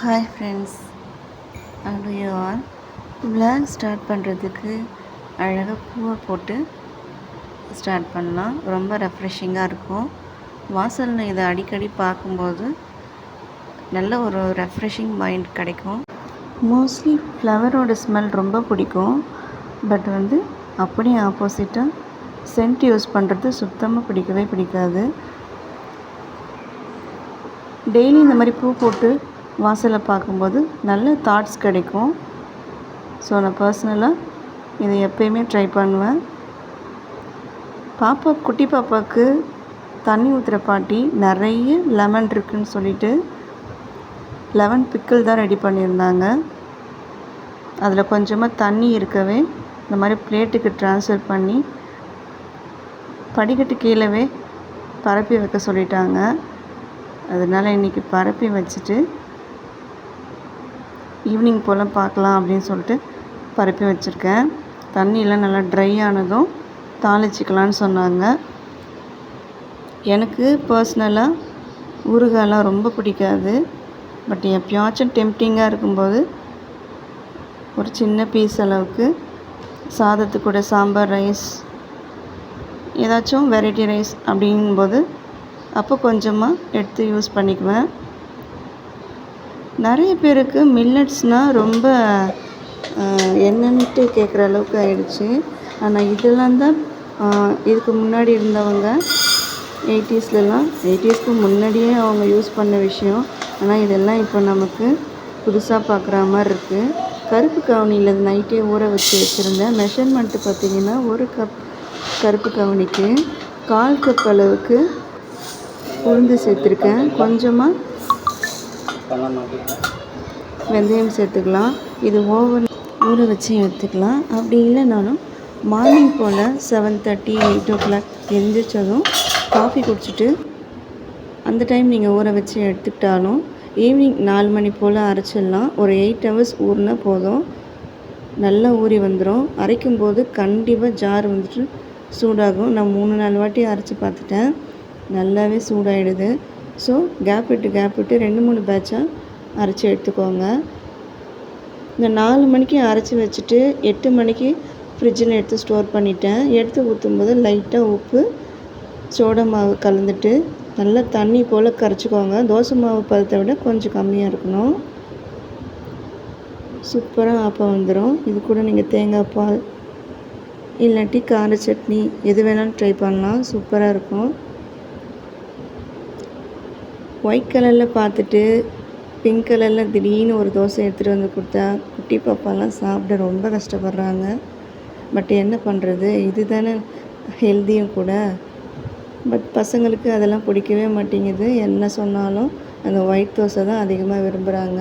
Hi friends, how you all. Vlog start பண்ணுறதுக்கு அழகாக பூவை போட்டு ஸ்டார்ட் பண்ணலாம். ரொம்ப ரெஃப்ரெஷிங்காக இருக்கும். வாசலில் இதை அடிக்கடி பார்க்கும்போது நல்ல ஒரு ரெஃப்ரெஷிங் மைண்ட் கிடைக்கும். மோஸ்ட்லி ஃப்ளவரோட ஸ்மெல் ரொம்ப பிடிக்கும். பட் அப்படியே ஆப்போசிட்டாக சென்ட் யூஸ் பண்ணுறது சுத்தமாக பிடிக்கவே பிடிக்காது. டெய்லி இந்த மாதிரி பூ போட்டு வாசலை பார்க்கும்போது நல்ல தாட்ஸ் கிடைக்கும். ஸோ நான் பர்சனலாக இதை எப்பயுமே ட்ரை பண்ணுவேன். குட்டி பாப்பாவுக்கு தண்ணி ஊற்றுற பாட்டி நிறைய லெமன் இருக்குதுன்னு சொல்லிட்டு லெமன் பிக்கிள் தான் ரெடி பண்ணியிருந்தாங்க. அதில் கொஞ்சமாக தண்ணி இருக்கவே இந்த மாதிரி பிளேட்டுக்கு ட்ரான்ஸ்ஃபர் பண்ணி படிக்கட்டு கீழவே பரப்பி வைக்க சொல்லிட்டாங்க. அதனால் இன்றைக்கி பரப்பி வச்சுட்டு ஈவினிங் போல் பார்க்கலாம் அப்படின்னு சொல்லிட்டு பரப்பி வச்சுருக்கேன். தண்ணியெலாம் நல்லா ட்ரை ஆனதும் தாளிச்சிக்கலான்னு சொன்னாங்க. எனக்கு பர்சனலாக ஊறுகாயெலாம் ரொம்ப பிடிக்காது. பட் எப்பயாச்சும் டெம்ப்டிங்காக இருக்கும்போது ஒரு சின்ன பீஸ் அளவுக்கு சாதத்து கூட சாம்பார் ரைஸ் ஏதாச்சும் வெரைட்டி ரைஸ் அப்படிங்கும்போது அப்போ கொஞ்சமாக எடுத்து யூஸ் பண்ணிக்குவேன். நிறைய பேருக்கு மில்லட்ஸ்னால் ரொம்ப என்னன்ட்டு கேட்குற அளவுக்கு ஆயிடுச்சு. ஆனால் இதெல்லாம் தான் இதுக்கு முன்னாடி இருந்தவங்க 80ஸ்க்கு முன்னாடியே அவங்க யூஸ் பண்ண விஷயம். ஆனால் இதெல்லாம் இப்போ நமக்கு புதுசாக பார்க்குற மாதிரி இருக்குது. கருப்பு கவுனியில் நைட்டே ஊற வச்சுருந்தேன். மெஷர்மெண்ட்டு பார்த்திங்கன்னா 1 கப் கருப்பு கவுனிக்கு 1/4 கப் அளவுக்கு உளுந்து சேர்த்துருக்கேன். கொஞ்சமாக வெந்தயம் சேர்த்துக்கலாம். இது ஓவன் ஊற வச்சு எடுத்துக்கலாம். அப்படி இல்லைனாலும் மார்னிங் போல் 7:30 8 o'clock எழுந்திரிச்சதும் காஃபி குடிச்சிட்டு அந்த டைம் நீங்கள் ஊற வச்சு எடுத்துக்கிட்டாலும் ஈவினிங் 4 மணி போல் அரைச்சிடலாம். ஒரு 8 hours ஊறினா போதும், நல்லா ஊறி வந்துடும். அரைக்கும்போது கண்டிப்பாக ஜார் சூடாகும். நான் 3-4 வாட்டி அரைச்சி பார்த்துட்டேன், நல்லாவே சூடாகிடுது. ஸோ கேப் விட்டு 2-3 பேட்சாக அரைச்சி எடுத்துக்கோங்க. இந்த 4 மணிக்கு அரைச்சி வச்சுட்டு 8 மணிக்கு ஃப்ரிட்ஜில் எடுத்து ஸ்டோர் பண்ணிட்டேன். எடுத்து ஊற்றும்போது லைட்டாக உப்பு சோடா மாவு கலந்துட்டு நல்லா தண்ணி போல் கரைச்சிக்கோங்க. தோசை மாவு பதத்தை விட கொஞ்சம் கம்மியாக இருக்கணும். சூப்பராக ஆப்பம் வந்துடும். இது கூட நீங்கள் தேங்காய் பால் இல்லாட்டி கார சட்னி எது வேணாலும் ட்ரை பண்ணலாம். சூப்பராக இருக்கும். ஒயிட் கலரில் பார்த்துட்டு பிங்க் கலரில் திடீர்னு ஒரு தோசை எடுத்துகிட்டு வந்து கொடுத்தா குட்டி பாப்பாலாம் சாப்பிட ரொம்ப கஷ்டப்படுறாங்க. பட் என்ன பண்ணுறது, இது தானே ஹெல்த்தியும் கூட. பட் பசங்களுக்கு அதெல்லாம் பிடிக்கவே மாட்டேங்குது. என்ன சொன்னாலும் அந்த ஒயிட் தோசை தான் அதிகமாக விரும்புகிறாங்க.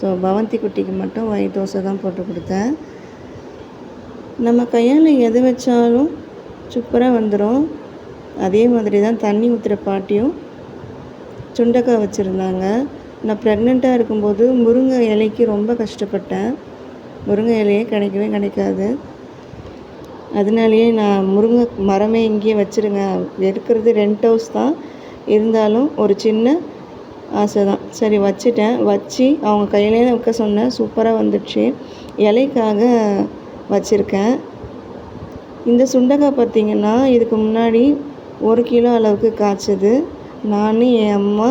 ஸோ பவந்தி குட்டிக்கு மட்டும் ஒயிட் தோசை தான் போட்டு கொடுத்தேன். நம்ம கையால் எது வச்சாலும் சூப்பராக வந்துடும். அதே மாதிரி தான் தண்ணி ஊற்றுற பாட்டியும் சுண்டைக்காய் வச்சுருந்தாங்க. நான் ப்ரெக்னெண்ட்டாக இருக்கும்போது முருங்கை இலைக்கு ரொம்ப கஷ்டப்பட்டேன். முருங்கை இலையே கிடைக்காது. அதனாலேயே நான் முருங்கை மரமே இங்கேயே வச்சுருங்க, இருக்கிறது ரெண்ட் ஹவுஸ் தான், இருந்தாலும் ஒரு சின்ன ஆசை தான், சரி வச்சுட்டேன். வச்சு அவங்க கையிலே வைக்க சொன்னேன். சூப்பராக வந்துடுச்சு. இலைக்காக வச்சுருக்கேன். இந்த சுண்டைக்காய் பார்த்திங்கன்னா இதுக்கு முன்னாடி 1 கிலோ அளவுக்கு காய்ச்சது. நான் என் அம்மா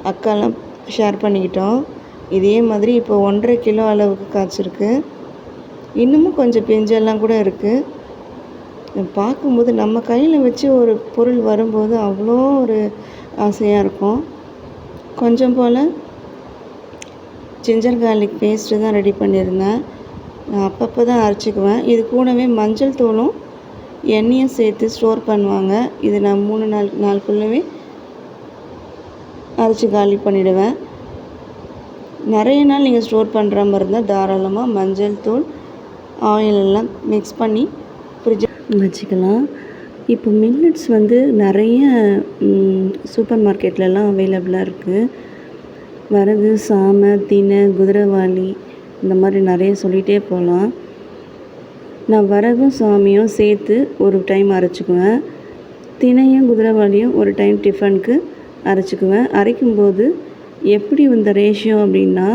அக்காலாம் ஷேர் பண்ணிக்கிட்டோம். இதே மாதிரி இப்போ 1.5 கிலோ அளவுக்கு காய்ச்சிருக்கு. இன்னமும் கொஞ்சம் பிஞ்செல்லாம் கூட இருக்குது. பார்க்கும்போது நம்ம கையில் வச்சு ஒரு பொருள் வரும்போது அவ்வளோ ஒரு ஆசையாக இருக்கும். கொஞ்சம் போல் ஜிஞ்சர் கார்லிக் பேஸ்ட்டு தான் ரெடி பண்ணியிருந்தேன். நான் அப்பப்போ தான் அரைச்சிக்குவேன். இது கூடவே மஞ்சள் தூளும் எண்ணெயும் சேர்த்து ஸ்டோர் பண்ணுவாங்க. இது நான் 3 நாளுக்குள்ளவே அரைச்சி காலி பண்ணிவிடுவேன். நிறைய நாள் நீங்கள் ஸ்டோர் பண்ணுற மாதிரி இருந்தால் தாராளமாக மஞ்சள் தூள் ஆயில் எல்லாம் மிக்ஸ் பண்ணி ஃப்ரிட்ஜில் வச்சுக்கலாம். இப்போ மில்லட்ஸ் நிறைய சூப்பர் மார்க்கெட்லலாம் அவைலபிளாக இருக்குது. வரகு, சாமை, தினை, குதிரைவாலி இந்த மாதிரி நிறைய சொல்லிகிட்டே போகலாம். நான் வரகும் சாமியும் சேர்த்து ஒரு டைம் அரைச்சிக்குவேன். தினையும் குதிரைவாலியும் ஒரு டைம் டிஃபனுக்கு அரைச்சிக்குவேன். அரைக்கும்போது எப்படி இந்த ரேஷியோ அப்படின்னா,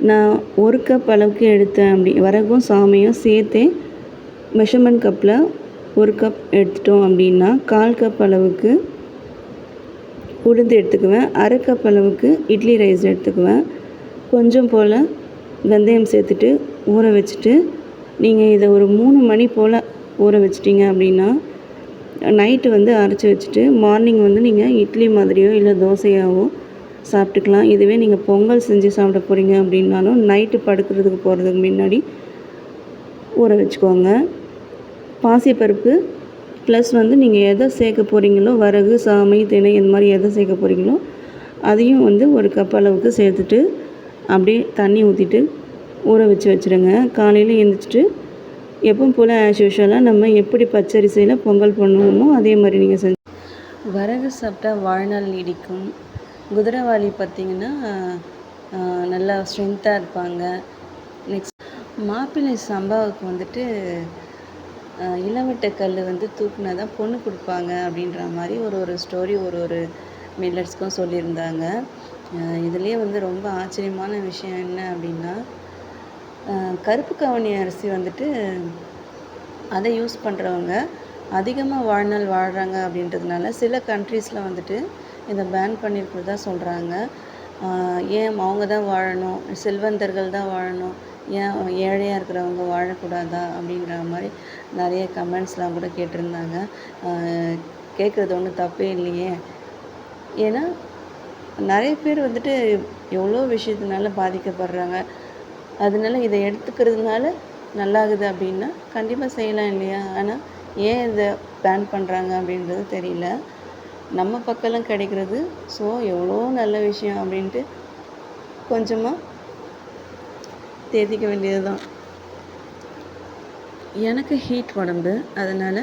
நான் 1 கப் அளவுக்கு எடுத்தேன் வரகும் சாமையும் சேர்த்தே மெஷர்மெண்ட் கப்பில் 1 கப் எடுத்துட்டோம் அப்படின்னா 1/4 கப் அளவுக்கு உளுந்து எடுத்துக்குவேன். 1/2 கப் அளவுக்கு இட்லி ரைஸ் எடுத்துக்குவேன். கொஞ்சம் போல் வெந்தயம் சேர்த்துட்டு ஊற வச்சுட்டு, நீங்கள் இதை ஒரு 3 மணி போல் ஊற வச்சிட்டிங்க அப்படின்னா நைட்டு அரைச்சி வச்சுட்டு மார்னிங் நீங்கள் இட்லி மாதிரியோ இல்லை தோசையாவோ சாப்பிட்டுக்கலாம். இதுவே நீங்கள் பொங்கல் செஞ்சு சாப்பிட போகிறீங்க அப்படின்னாலும் நைட்டு படுக்கிறதுக்கு போகிறதுக்கு முன்னாடி ஊற வச்சுக்கோங்க. பாசிப்பருப்பு ப்ளஸ் நீங்கள் எதை சேர்க்க போகிறீங்களோ வரகு சாமை திணை இந்த மாதிரி எதை சேர்க்க போகிறீங்களோ அதையும் 1 கப் அளவுக்கு சேர்த்துட்டு அப்படியே தண்ணி ஊற்றிட்டு ஊற வச்சுருங்க. காலையில் எழுந்திரிச்சிட்டு எப்பவும் போல் ஆஸ் யூஷுவலாக நம்ம எப்படி பச்சரிசியில் பொங்கல் பண்ணுவோமோ அதே மாதிரி நீங்கள் செஞ்சு வரகு சாப்பிட்டா வாழ்நாள் நீடிக்கும். குதிரைவாலி பார்த்திங்கன்னா நல்லா ஸ்ட்ரென்த்தாக இருப்பாங்க. நெக்ஸ்ட் மாப்பிள்ளை சம்பாவுக்கு இளவட்ட கல் தூக்குனா தான் பொண்ணு கொடுப்பாங்க அப்படின்ற மாதிரி ஒரு ஸ்டோரி ஒரு மில்லட்ஸ்க்கும் சொல்லியிருந்தாங்க. இதுலேயே ரொம்ப ஆச்சரியமான விஷயம் என்ன அப்படின்னா, கருப்பு கவுனி அரிசி அதை யூஸ் பண்ணுறவங்க அதிகமாக வாழ்நாள் வாழ்கிறாங்க அப்படின்றதுனால சில கண்ட்ரீஸில் இதை பேன் பண்ணியிருக்கிறதா சொல்கிறாங்க. ஏன் அவங்க தான் வாழணும், செல்வந்தர்கள் தான் வாழணும், ஏன் ஏழையாக இருக்கிறவங்க வாழக்கூடாதா அப்படின்ற மாதிரி நிறைய கமெண்ட்ஸ்லாம் கூட கேட்டிருந்தாங்க. கேட்குறது ஒன்றும் தப்பே இல்லையே. ஏன்னா நிறைய பேர் எவ்வளோ விஷயத்தினால பாதிக்கப்படுறாங்க. அதனால இதை எடுத்துக்கிறதுனால நல்லாகுது அப்படின்னா கண்டிப்பாக செய்யலாம் இல்லையா? ஆனால் ஏன் இதை பேன் பண்ணுறாங்க அப்படின்றது தெரியல. நம்ம பக்கம்லாம் கிடைக்கிறது ஸோ எவ்வளோ நல்ல விஷயம் அப்படின்ட்டு கொஞ்சமாக தேத்திக்க வேண்டியது தான். எனக்கு ஹீட் உடம்பு, அதனால்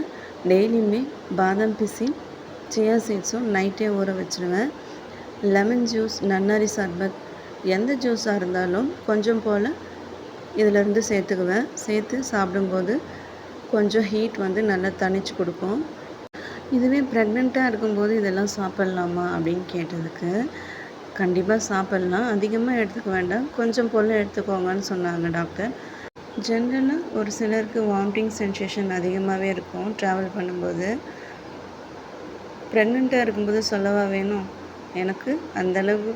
டெய்லியுமே பாதாம் பிசி சியா சீட்ஸும் நைட்டே ஊற வச்சுருவேன். லெமன் ஜூஸ், நன்னாரி சர்பத் எந்த ஜூஸாக இருந்தாலும் கொஞ்சம் போல் இதிலேருந்து சேர்த்துக்குவேன். சேர்த்து சாப்பிடும்போது கொஞ்சம் ஹீட் நல்லா தணிச்சு கொடுக்கும். இதுவே ப்ரெக்னெண்ட்டாக இருக்கும்போது இதெல்லாம் சாப்பிட்லாமா அப்படின்னு கேட்டதுக்கு கண்டிப்பாக சாப்பிட்லாம், அதிகமாக எடுத்துக்க வேண்டாம், கொஞ்சம் போல் எடுத்துக்கோங்கன்னு சொன்னாங்க டாக்டர். ஜென்ரலாக ஒரு சிலருக்கு வாமிட்டிங் சென்சேஷன் அதிகமாகவே இருக்கும் ட்ராவல் பண்ணும்போது. ப்ரெக்னெண்ட்டாக இருக்கும்போது சொல்லவா வேணும், எனக்கு அந்தளவு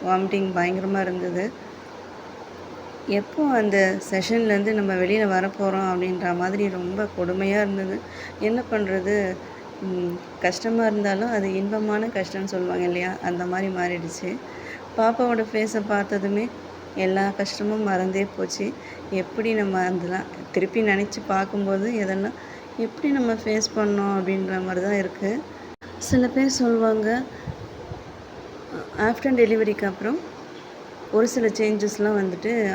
வாமிட்டிங் பயங்கரமாக இருந்தது. எப்போ அந்த செஷன்லேருந்து நம்ம வெளியில் வரப்போகிறோம் அப்படின்ற மாதிரி ரொம்ப கொடுமையாக இருந்தது. என்ன பண்ணுறது, கஷ்டமாக இருந்தாலும் அது இன்பமான கஷ்டம்னு சொல்லுவாங்க இல்லையா, அந்த மாதிரி மாறிடுச்சு. பாப்பாவோட ஃபேஸை பார்த்ததுமே எல்லா கஷ்டமும் மறந்தே போச்சு. எப்படி நம்ம அதெல்லாம் திருப்பி நினச்சி பார்க்கும்போது இதெல்லாம் எப்படி நம்ம ஃபேஸ் பண்ணோம் அப்படின்ற மாதிரி தான் இருக்குது. சில பேர் சொல்லுவாங்க ஆஃப்டர் டெலிவரிக்கு அப்புறம் ஒரு சில சேஞ்சஸ்லாம்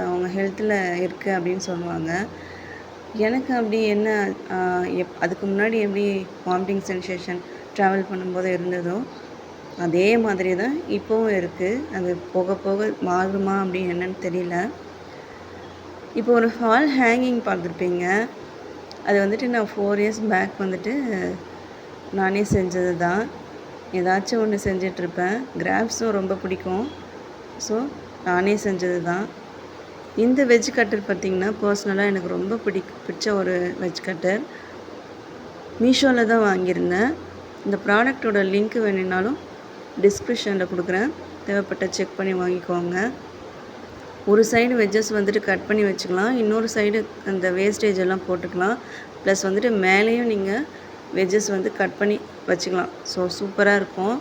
அவங்க ஹெல்த்தில் இருக்குது அப்படின்னு சொல்லுவாங்க. எனக்கு அப்படி என்ன அதுக்கு முன்னாடி எப்படி வாமிட்டிங் சென்சேஷன் ட்ராவல் பண்ணும்போது இருந்ததோ அதே மாதிரி தான் இப்போவும் இருக்குது. அது போக போக மாறுமா அப்படின்னு என்னன்னு தெரியல. இப்போ ஒரு ஹால் ஹேங்கிங் பார்த்துருப்பீங்க. அது நான் 4 இயர்ஸ் பேக் நானே செஞ்சது தான். ஏதாச்சும் ஒன்று செஞ்சிட்ருப்பேன். கிராஃப்ஸும் ரொம்ப பிடிக்கும். ஸோ நானே செஞ்சது தான். இந்த வெஜ் கட்டர் பார்த்திங்கன்னா பர்சனலாக எனக்கு ரொம்ப பிடிச்ச ஒரு வெஜ் கட்டர். மீஷோவில் தான் வாங்கியிருந்தேன். இந்த ப்ராடக்டோட லிங்க் வேணும்னாலும் டிஸ்கிரிப்ஷனில் கொடுக்குறேன், தேவைப்பட்ட செக் பண்ணி வாங்கிக்கோங்க. ஒரு சைடு வெஜ்ஜஸ் கட் பண்ணி வச்சுக்கலாம், இன்னொரு சைடு அந்த வேஸ்டேஜ் எல்லாம் போட்டுக்கலாம். ப்ளஸ் மேலேயும் நீங்கள் வெஜ்ஜஸ் கட் பண்ணி வச்சுக்கலாம். ஸோ சூப்பராக இருக்கும்.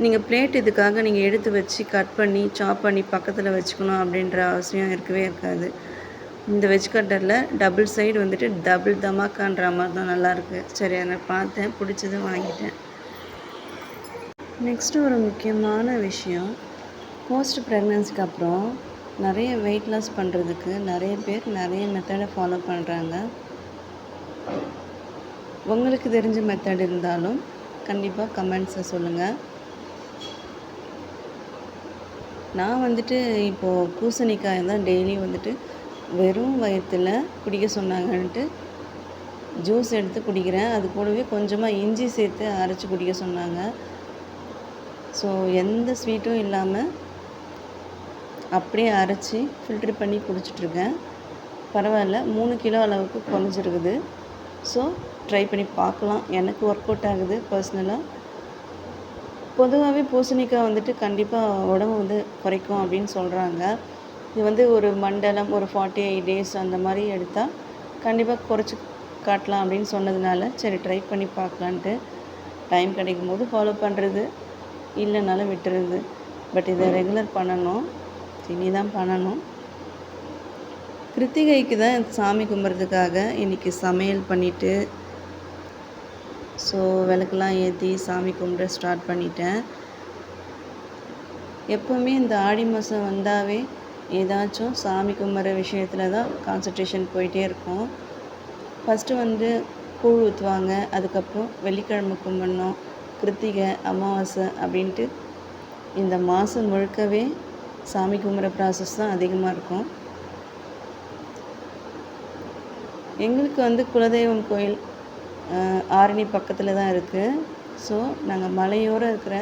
நீங்கள் பிளேட் இதுக்காக நீங்கள் எடுத்து வச்சு கட் பண்ணி சாப் பண்ணி பக்கத்தில் வச்சுக்கணும் அப்படின்ற அவசியம் இருக்கவே இருக்காது. இந்த வெஜ் கட்டரில் டபுள் சைடு டபுள் தமாக்கான்ற மாதிரி தான் நல்லாயிருக்கு. சரி, அதை பார்த்தேன், பிடிச்சது வாங்கிட்டேன். நெக்ஸ்ட்டு ஒரு முக்கியமான விஷயம், போஸ்ட் ப்ரெக்னன்சிக்கு அப்புறம் நிறைய வெயிட் லாஸ் பண்ணுறதுக்கு நிறைய பேர் நிறைய மெத்தடை ஃபாலோ பண்ணுறாங்க. உங்களுக்கு தெரிஞ்ச மெத்தட் இருந்தாலும் கண்டிப்பாக கமெண்ட்ஸை சொல்லுங்கள். நான் இப்போது பூசணிக்காய் தான் டெய்லி வெறும் வயிற்றில் குடிக்க சொன்னாங்கன்ட்டு ஜூஸ் எடுத்து குடிக்கிறேன். அது கூடவே கொஞ்சமாக இஞ்சி சேர்த்து அரைச்சி குடிக்க சொன்னாங்க. ஸோ எந்த ஸ்வீட்டும் இல்லாமல் அப்படியே அரைச்சி ஃபில்ட்ரு பண்ணி குடிச்சிட்ருக்கேன். பரவாயில்ல, 3 கிலோ அளவுக்கு குறைஞ்சிருக்குது. ஸோ ட்ரை பண்ணி பார்க்கலாம். எனக்கு ஒர்க் அவுட் ஆகுது பர்சனலாக. பொதுவாகவே பூசணிக்காய் வந்துட்டு கண்டிப்பாக உடம்பு வந்து குறைக்கும் அப்படின்னு சொல்கிறாங்க. இது வந்து ஒரு மண்டலம் ஒரு 48 டேஸ் அந்த மாதிரி எடுத்தால் கண்டிப்பாக குறைச்சி காட்டலாம் அப்படின்னு சொன்னதுனால சரி ட்ரை பண்ணி பார்க்கலான்ட்டு டைம் கிடைக்கும் போது ஃபாலோ பண்ணுறது, இல்லைனாலும் விட்டுறது. பட் இதை ரெகுலர் பண்ணணும், இனி தான் பண்ணணும். கிருத்திகைக்கு தான் சாமி கும்பிட்றதுக்காக இன்றைக்கி சமையல் பண்ணிவிட்டு ஸோ விளக்கெல்லாம் ஏற்றி சாமி கும்பிட ஸ்டார்ட் பண்ணிட்டேன். எப்போவுமே இந்த ஆடி மாதம் வந்தாவே ஏதாச்சும் சாமி கும்பிட்ற விஷயத்தில் தான் கான்சன்ட்ரேஷன் போயிட்டே இருக்கும். ஃபஸ்ட்டு வந்து கூழ் ஊற்றுவாங்க, அதுக்கப்புறம் வெள்ளிக்கிழமை கும்பிடணும், கிருத்திகை அமாவாசை அப்படின்ட்டு இந்த மாதம் முழுக்கவே சாமி கும்பிட்ற ப்ராசஸ் தான் அதிகமாக இருக்கும். எங்களுக்கு வந்து குலதெய்வம் கோயில் ஆரணி பக்கத்தில் தான் இருக்குது. ஸோ நாங்கள் மலையோடு இருக்கிற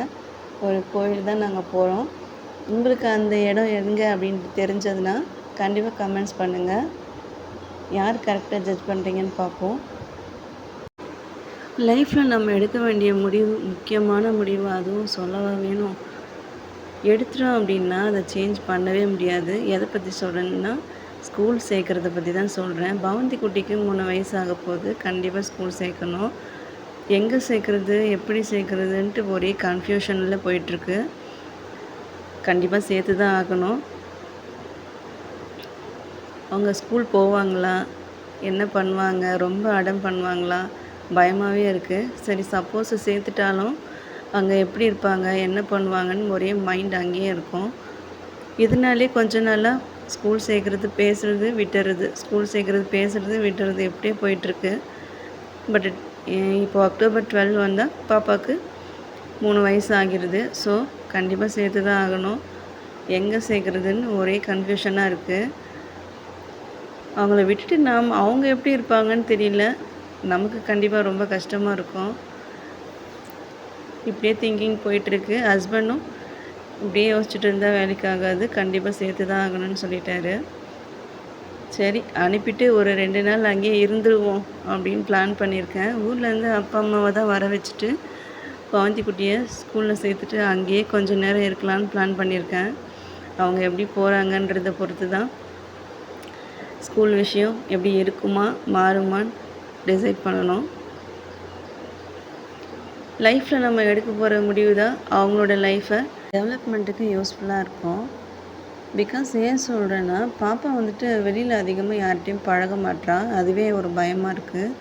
ஒரு கோயில் தான் நாங்கள் போகிறோம். உங்களுக்கு அந்த இடம் எங்கே அப்படின்ட்டு தெரிஞ்சதுன்னா கண்டிப்பாக கமெண்ட்ஸ் பண்ணுங்கள். யார் கரெக்டாக ஜட்ஜ் பண்ணுறீங்கன்னு பார்ப்போம். லைஃப்பில் நம்ம எடுக்க வேண்டிய முடிவு முக்கியமான முடிவு, அதுவும் சொல்லவா வேணும். எடுத்துட்டோம் அப்படின்னா அதை சேஞ்ச் பண்ணவே முடியாது. எதை பற்றி சொல்கிறேன்னா ஸ்கூல் சேர்க்குறத பற்றி தான் சொல்கிறேன். பவந்தி குட்டிக்கு 3 வயசு ஆக போகுது. கண்டிப்பாக ஸ்கூல் சேர்க்கணும். எங்கே சேர்க்குறது, எப்படி சேர்க்குறதுன்ட்டு ஒரே கன்ஃபியூஷனில் போயிட்டுருக்கு. கண்டிப்பாக சேர்த்து தான் ஆகணும். அவங்க ஸ்கூல் போவாங்களா, என்ன பண்ணுவாங்க, ரொம்ப அடம் பண்ணுவாங்களா, பயமாகவே இருக்குது. சரி சப்போஸ் சேர்த்துட்டாலும் அங்கே எப்படி இருப்பாங்க, என்ன பண்ணுவாங்கன்னு ஒரே மைண்ட் அங்கேயே இருக்கும். இதனாலே கொஞ்ச நாளாக ஸ்கூல் சேர்க்குறது பேசுகிறது விட்டுறது, ஸ்கூல் சேர்க்குறது பேசுகிறது விட்டுறது எப்படியே போயிட்டுருக்கு. பட் இப்போ அக்டோபர் 12 வந்தால் பாப்பாவுக்கு 3 வயசு ஆகிடுது. ஸோ கண்டிப்பாக சேர்த்து தான் ஆகணும். எங்கே சேர்க்குறதுன்னு ஒரே கன்ஃபியூஷனாக இருக்குது. அவங்கள விட்டுட்டு அவங்க எப்படி இருப்பாங்கன்னு தெரியல. நமக்கு கண்டிப்பாக ரொம்ப கஷ்டமாக இருக்கும். இப்படியே திங்கிங் போயிட்டுருக்கு. ஹஸ்பண்டும் இப்படியே யோசிச்சுட்டு இருந்தால் வேலைக்கு ஆகாது, கண்டிப்பாக சேர்த்து தான் ஆகணும்னு சொல்லிட்டாரு. சரி அனுப்பிட்டு ஒரு 2 நாள் அங்கேயே இருந்துருவோம் அப்படின்னு பிளான் பண்ணியிருக்கேன். ஊர்லேருந்து அப்பா அம்மாவை தான் வர வச்சுட்டு பவந்தி குட்டியை ஸ்கூலில் சேர்த்துட்டு அங்கேயே கொஞ்சம் நேரம் இருக்கலான்னு பிளான் பண்ணியிருக்கேன். அவங்க எப்படி போகிறாங்கன்றதை பொறுத்து தான் ஸ்கூல் விஷயம் எப்படி இருக்குமா மாறுமான்னு டிசைட் பண்ணணும். லைஃப்பில் நம்ம எடுக்க போகிற முடிவு தான் அவங்களோட லைஃப்பை டெவலப்மெண்ட்டுக்கு யூஸ்ஃபுல்லாக இருக்கும். பிகாஸ் ஏன் சொல்கிறேன்னா பாப்பா வந்துட்டு வெளியில் அதிகமாக யார்கிட்டையும் பழக மாட்றா. அதுவே ஒரு பயமாக இருக்குது.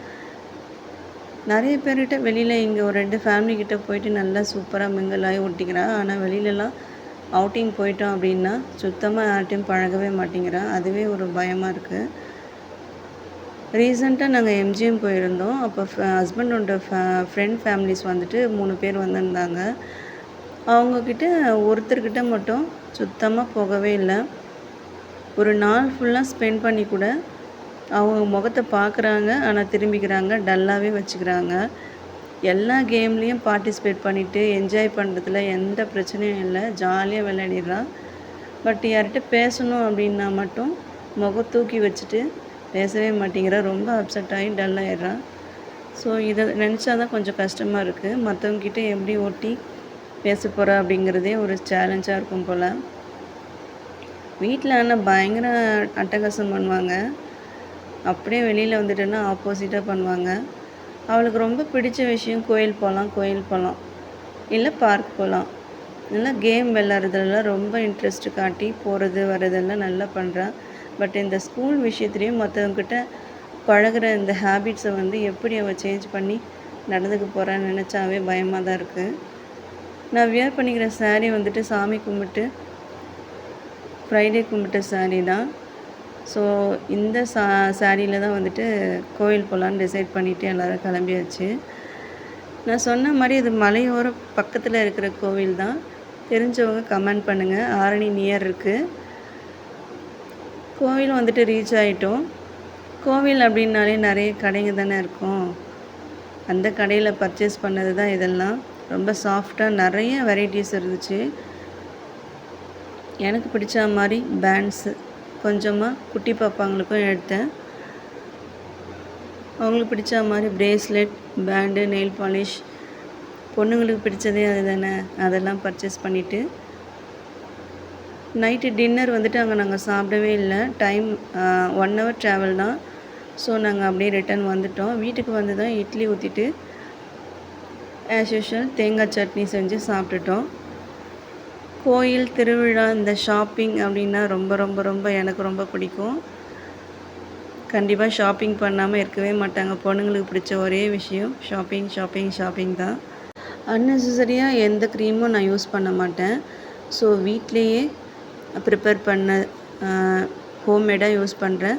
நிறைய பேர்கிட்ட வெளியில் இங்கே ஒரு 2 ஃபேமிலிக்கிட்ட போயிட்டு நல்லா சூப்பராக மிங்கிளாகி ஒட்டிக்கிறா. ஆனால் வெளியிலலாம் அவுட்டிங் போயிட்டோம் அப்படின்னா சுத்தமாக யார்கிட்டையும் பழகவே மாட்டேங்கிறா. அதுவே ஒரு பயமாக இருக்குது. ரீசெண்டாக நாங்கள் எம்ஜிஎம் போயிருந்தோம். அப்போ ஹஸ்பண்டோட ஃப்ரெண்ட் ஃபேமிலிஸ் வந்துட்டு 3 பேர் வந்திருந்தாங்க. அவங்கக்கிட்ட ஒருத்தர்கிட்ட மட்டும் சுத்தமாக போகவே இல்லை. ஒரு நாள் ஃபுல்லாக ஸ்பெண்ட் பண்ணி கூட அவங்க முகத்தை பார்க்குறாங்க, ஆனால் திரும்பிக்கிறாங்க, டல்லாகவே வச்சுக்கிறாங்க. எல்லா கேம்லேயும் பார்ட்டிசிபேட் பண்ணிவிட்டு என்ஜாய் பண்ணுறதுல எந்த பிரச்சனையும் இல்லை, ஜாலியாக விளையாடிடுறா. பட் யார்கிட்ட பேசணும் அப்படின்னா மட்டும் முகம் தூக்கி வச்சுட்டு பேசவே மாட்டேங்கிறா. ரொம்ப அப்செட் ஆகி டல்லாகிடுறா. ஸோ இதை நினச்சா தான் கொஞ்சம் கஷ்டமாக இருக்குது. மற்றவங்கக்கிட்ட எப்படி ஒட்டி பேச போகிறா அப்படிங்கிறதே ஒரு சேலஞ்சாக இருக்கும் போல். வீட்டில் ஆனால் பயங்கர அட்டகாசம் பண்ணுவாங்க. அப்படியே வெளியில் வந்துட்டேன்னா ஆப்போசிட்டாக பண்ணுவாங்க. அவளுக்கு ரொம்ப பிடிச்ச விஷயம் கோயில் போகலாம், இல்லை பார்க் போகலாம், இல்லை கேம் விளாட்றதுலாம் ரொம்ப இன்ட்ரெஸ்ட் காட்டி போகிறது வர்றதெல்லாம் நல்லா பண்ணுறா. பட் இந்த ஸ்கூல் விஷயத்துலேயும் மற்றவங்கக்கிட்ட பழகிற இந்த ஹேபிட்ஸை வந்து எப்படி அவள் சேஞ்ச் பண்ணி நடந்துக்க போகிறான்னு நினச்சாவே பயமாக தான் இருக்குது. நான் வியர் பண்ணிக்கிற சாரீ வந்துட்டு சாமி கும்பிட்டு ஃப்ரைடே கும்பிட்ட சாரீ தான். ஸோ இந்த சாரியில் தான் வந்துட்டு கோயில் போகலான்னு டிசைட் பண்ணிவிட்டு எல்லோரும் கிளம்பியாச்சு. நான் சொன்ன மாதிரி இது மலையோர பக்கத்தில் இருக்கிற கோவில் தான். தெரிஞ்சவங்க கமெண்ட் பண்ணுங்கள். ஆரணி நியர் இருக்குது. கோவில் வந்துட்டு ரீச் ஆகிட்டோம். கோவில் அப்படின்னாலே நிறைய கடைங்க தானே இருக்கும். அந்த கடையில் பர்ச்சேஸ் பண்ணது தான் இதெல்லாம். ரொம்ப சாஃப்டாக நிறைய வெரைட்டிஸ் இருந்துச்சு. எனக்கு பிடிச்ச மாதிரி பேண்ட்ஸு கொஞ்சமாக குட்டி பாப்பாங்களுக்கும் எடுத்தேன். அவங்களுக்கு பிடிச்ச மாதிரி பிரேஸ்லெட், பேண்டு, நெயில் பாலிஷ், பொண்ணுங்களுக்கு பிடிச்சதே அது தானே, அதெல்லாம் பர்ச்சேஸ் பண்ணிவிட்டு நைட்டு டின்னர் வந்துட்டு அங்கே நாங்கள் சாப்பிடவே இல்லை. டைம் 1 ஹவர் ட்ராவல் தான். ஸோ நாங்கள் அப்படியே ரிட்டர்ன் வந்துட்டோம். வீட்டுக்கு வந்து தான் இட்லி ஊற்றிட்டு ஆஸ் யூஷுவல் தேங்காய் சட்னி செஞ்சு சாப்பிட்டுட்டோம். கோயில், திருவிழா, இந்த ஷாப்பிங் அப்படின்னா ரொம்ப ரொம்ப ரொம்ப எனக்கு ரொம்ப பிடிக்கும். கண்டிப்பாக ஷாப்பிங் பண்ணாமல் இருக்கவே மாட்டாங்க. பொண்ணுங்களுக்கு பிடிச்ச ஒரே விஷயம் ஷாப்பிங் ஷாப்பிங் ஷாப்பிங் தான். அன்னெசரியாக எந்த க்ரீமும் நான் யூஸ் பண்ண மாட்டேன். ஸோ வீட்லேயே ப்ரிப்பேர் பண்ண ஹோம்மேடாக யூஸ் பண்ணுறேன்.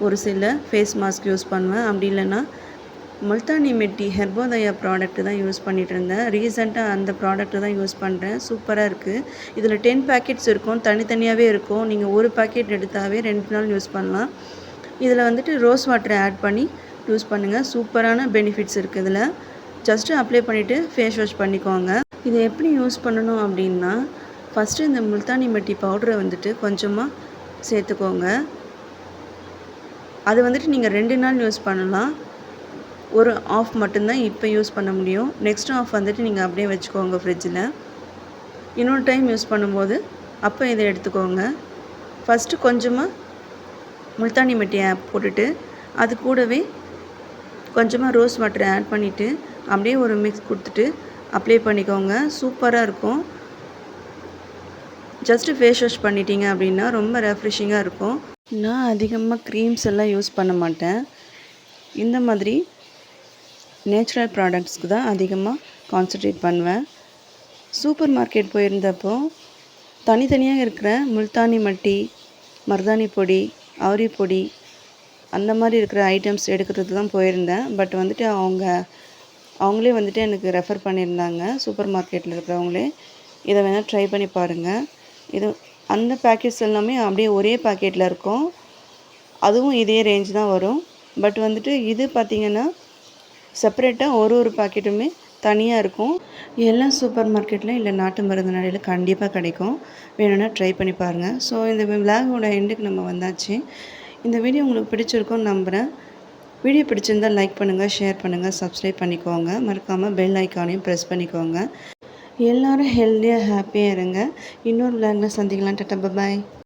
ஒரு சில ஃபேஸ் மாஸ்க் யூஸ் பண்ணுவேன். அப்படி இல்லைன்னா முல்தானி மெட்டி ஹெர்போதயா ப்ராடக்ட்டு தான் யூஸ் பண்ணிகிட்டு இருந்தேன். ரீசெண்டாக அந்த ப்ராடக்ட்டு தான் யூஸ் பண்ணுறேன். சூப்பராக இருக்குது. இதில் 10 பேக்கெட்ஸ் இருக்கும். தனித்தனியாகவே இருக்கும். நீங்கள் ஒரு பேக்கெட் எடுத்தாவே 2 நாள் யூஸ் பண்ணலாம். இதில் வந்துட்டு ரோஸ் வாட்டரை ஆட் பண்ணி யூஸ் பண்ணுங்கள். சூப்பரான பெனிஃபிட்ஸ் இருக்குது இதில். ஜஸ்ட்டு அப்ளை பண்ணிவிட்டு ஃபேஸ் வாஷ் பண்ணிக்கோங்க. இதை எப்படி யூஸ் பண்ணணும் அப்படின்னா, ஃபஸ்ட்டு இந்த முல்தானி மெட்டி பவுடரை வந்துட்டு கொஞ்சமாக சேர்த்துக்கோங்க. அது வந்துட்டு நீங்கள் 2 நாள் யூஸ் பண்ணலாம். ஒரு ஆஃப் மட்டும்தான் இப்போ யூஸ் பண்ண முடியும். நெக்ஸ்ட் ஆஃப் வந்துட்டு நீங்கள் அப்படியே வச்சுக்கோங்க ஃப்ரிட்ஜில். இன்னொரு டைம் யூஸ் பண்ணும்போது அப்போ இதை எடுத்துக்கோங்க. ஃபஸ்ட்டு கொஞ்சமாக முல்தானி மெட்டியை போட்டுட்டு அது கூடவே கொஞ்சமாக ரோஸ் வாட்டரை ஆட் பண்ணிவிட்டு அப்படியே ஒரு மிக்ஸ் கொடுத்துட்டு அப்ளை பண்ணிக்கோங்க. சூப்பராக இருக்கும். ஜஸ்ட்டு ஃபேஸ் வாஷ் பண்ணிட்டீங்க அப்படின்னா ரொம்ப ரெஃப்ரெஷிங்காக இருக்கும். நான் அதிகமாக க்ரீம்ஸ் எல்லாம் யூஸ் பண்ண மாட்டேன். இந்த மாதிரி நேச்சுரல் ப்ராடக்ட்ஸ்க்கு தான் அதிகமாக கான்சன்ட்ரேட் பண்ணுவேன். சூப்பர் மார்க்கெட் போயிருந்தப்போ தனித்தனியாக இருக்கிற முல்தானி மட்டி, மருதாணி பொடி, ஆரி பொடி அந்த மாதிரி இருக்கிற ஐட்டம்ஸ் எடுக்கிறதுக்கு தான் போயிருந்தேன். பட் வந்துட்டு அவங்களே வந்துட்டு எனக்கு ரெஃபர் பண்ணியிருந்தாங்க. சூப்பர் மார்க்கெட்டில் இருக்கிறவங்களே. இதை வேணால் ட்ரை பண்ணி பாருங்கள். இது அந்த பேக்கெட்ஸ் எல்லாமே அப்படியே ஒரே பேக்கெட்டில் இருக்கும். அதுவும் இதே ரேஞ்ச் தான் வரும். பட் வந்துட்டு இது பார்த்திங்கன்னா செப்பரேட்டாக ஒரு பாக்கெட்டுமே தனியாக இருக்கும். எல்லாம் சூப்பர் மார்க்கெட்டில் இல்லை நாட்டு மருந்து கடையில் கண்டிப்பாக கிடைக்கும். வேணும்னா ட்ரை பண்ணி பாருங்கள். ஸோ இந்த விலாகோட எண்டுக்கு நம்ம வந்தாச்சு. இந்த வீடியோ உங்களுக்கு பிடிச்சிருக்கும்னு நம்புகிறேன். வீடியோ பிடிச்சிருந்தால் லைக் பண்ணுங்கள், ஷேர் பண்ணுங்கள், சப்ஸ்கிரைப் பண்ணிக்கோங்க. மறக்காமல் பெல் ஐக்கானையும் ப்ரெஸ் பண்ணிக்கோங்க. எல்லோரும் ஹெல்த்தியாக ஹாப்பியாக இருங்க. இன்னொரு விலாகில் சந்திக்கலாம். டாடா, பாய்.